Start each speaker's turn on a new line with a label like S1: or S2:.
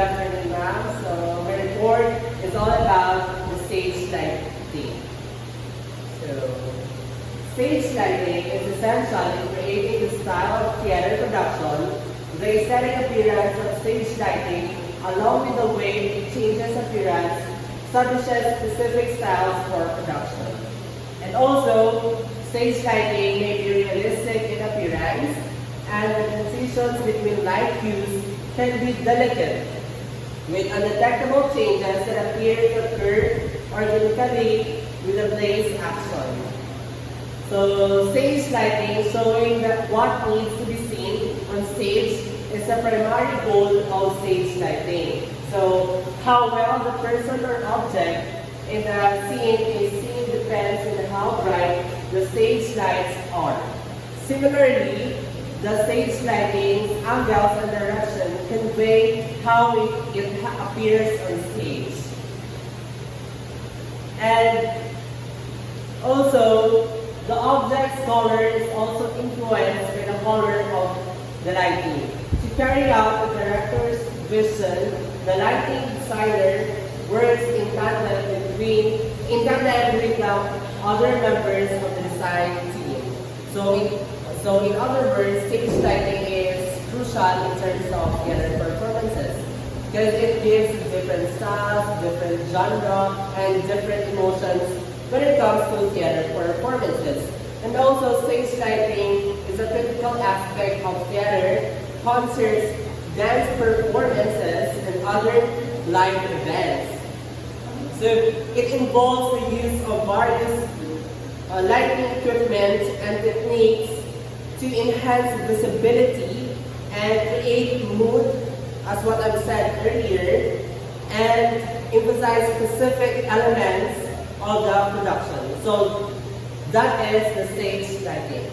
S1: afternoon, ma'am. So my report is all about the stage lighting. So stage lighting is essential in creating the style of theater production. The aesthetic appearance of stage lighting, along with the way it changes appearance, establishes specific styles for production. And also, stage lighting may be realistic in appearance, and the transitions between light hues can be delicate, with undetectable changes that appear to occur organically with the play's action. So, stage lighting showing that what needs to be seen on stage is the primary goal of stage lighting. So, how well the person or object in the scene is seen depends on how bright the stage lights are. Similarly, the stage lighting, angles, and direction convey how it appears on stage. And also, the object's color is also influenced by the color of the lighting. To carry out the director's vision, the lighting designer works in tandem with the other members of the design team. So in other words, stage lighting is crucial in terms of theater performances because it gives different styles, different genre, and different emotions when it comes to theater performances. And also, stage lighting is a critical aspect of theater, concerts, dance performances, and other live events. So it involves the use of various lighting equipment and techniques to enhance visibility and create mood, as what I've said earlier, and emphasize specific elements of the production. So that is the stage lighting.